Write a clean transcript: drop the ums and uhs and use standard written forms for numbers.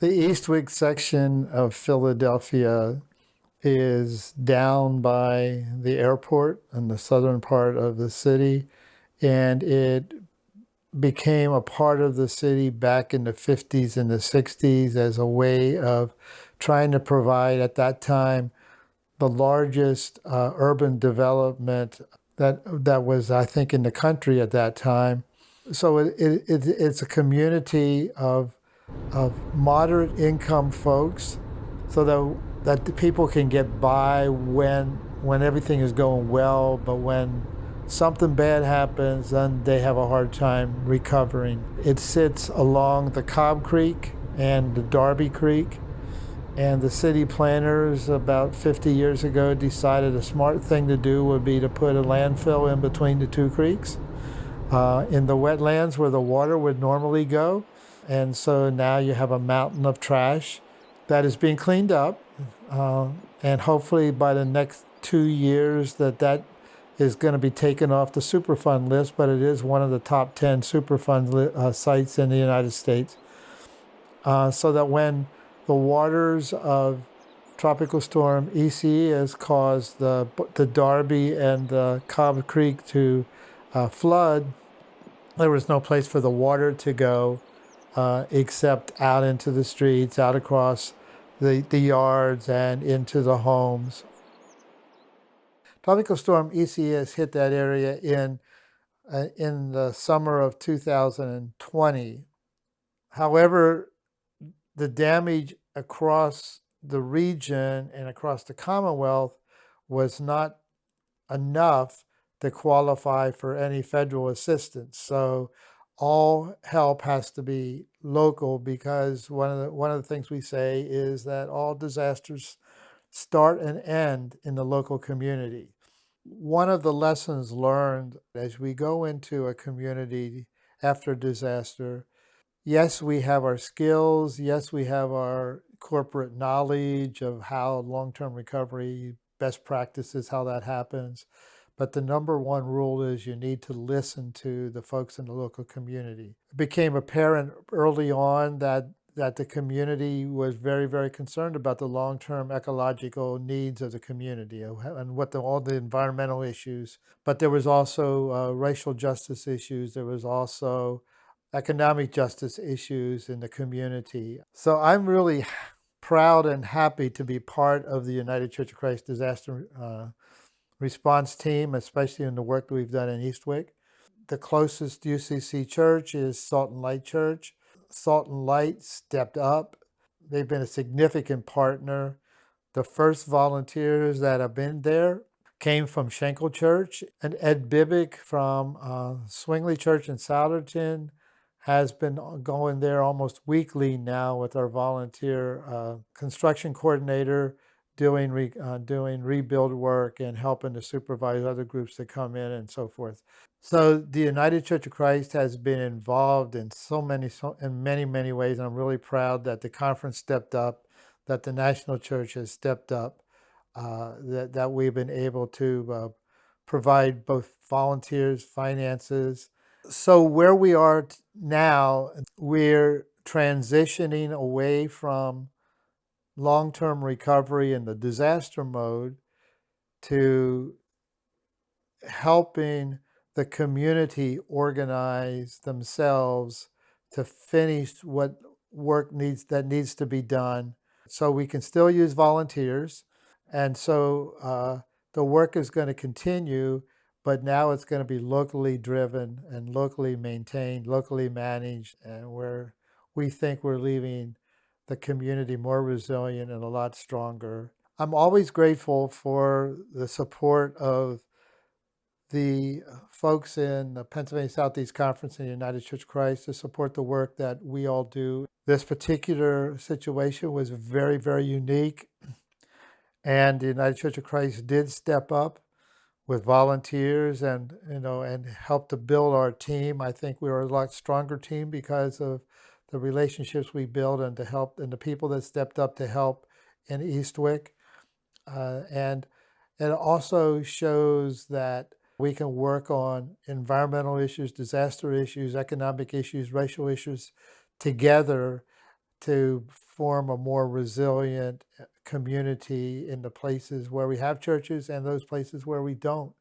The Eastwick section of Philadelphia is down by the airport in the southern part of the city, and it became a part of the city back in the 50s and the 60s as a way of trying to provide, at that time, the largest urban development that was, I think, in the country at that time. So it's a community of moderate income folks, so that the people can get by when everything is going well, but when something bad happens, then they have a hard time recovering. It sits along the Cobb Creek and the Darby Creek, and the city planners about 50 years ago decided a smart thing to do would be to put a landfill in between the two creeks, in the wetlands where the water would normally go. And so now you have a mountain of trash that is being cleaned up. And hopefully by the next 2 years that is going to be taken off the Superfund list, but it is one of the top 10 Superfund sites in the United States. So that when the waters of Tropical Storm Isaias caused the Darby and the Cobb Creek to flood, there was no place for the water to go except out into the streets, out across the yards, and into the homes. Tropical Storm Isaias hit that area in the summer of 2020. However, the damage across the region and across the Commonwealth was not enough to qualify for any federal assistance. So all help has to be local, because one of the things we say is that all disasters start and end in the local community. One of the lessons learned as we go into a community after a disaster, yes, we have our skills, yes, we have our corporate knowledge of how long-term recovery, best practices, how that happens. But the number one rule is you need to listen to the folks in the local community. It became apparent early on that the community was very, very concerned about the long-term ecological needs of the community and all the environmental issues. But there was also racial justice issues. There was also economic justice issues in the community. So I'm really proud and happy to be part of the United Church of Christ disaster response team, especially in the work that we've done in Eastwick. The closest UCC church is Salt and Light Church. Salt and Light stepped up. They've been a significant partner. The first volunteers that have been there came from Schenkel Church, and Ed Bibick from Swingley Church in Souderton has been going there almost weekly now with our volunteer construction coordinator, doing rebuild work and helping to supervise other groups that come in and so forth. So the United Church of Christ has been involved in in many ways, and I'm really proud that the conference stepped up, that the national church has stepped up, that we've been able to provide both volunteers, finances. So where we are now, we're transitioning away from long-term recovery in the disaster mode to helping the community organize themselves to finish what work needs to be done. So we can still use volunteers, and so the work is going to continue, but now it's going to be locally driven and locally maintained, locally managed, and where we think we're leaving the community more resilient and a lot stronger. I'm always grateful for the support of the folks in the Pennsylvania Southeast Conference and the United Church of Christ to support the work that we all do. This particular situation was very, very unique, and the United Church of Christ did step up with volunteers and help to build our team. I think we are a lot stronger team because of the relationships we built and the people that stepped up to help in Eastwick. And it also shows that we can work on environmental issues, disaster issues, economic issues, racial issues together to form a more resilient community in the places where we have churches and those places where we don't.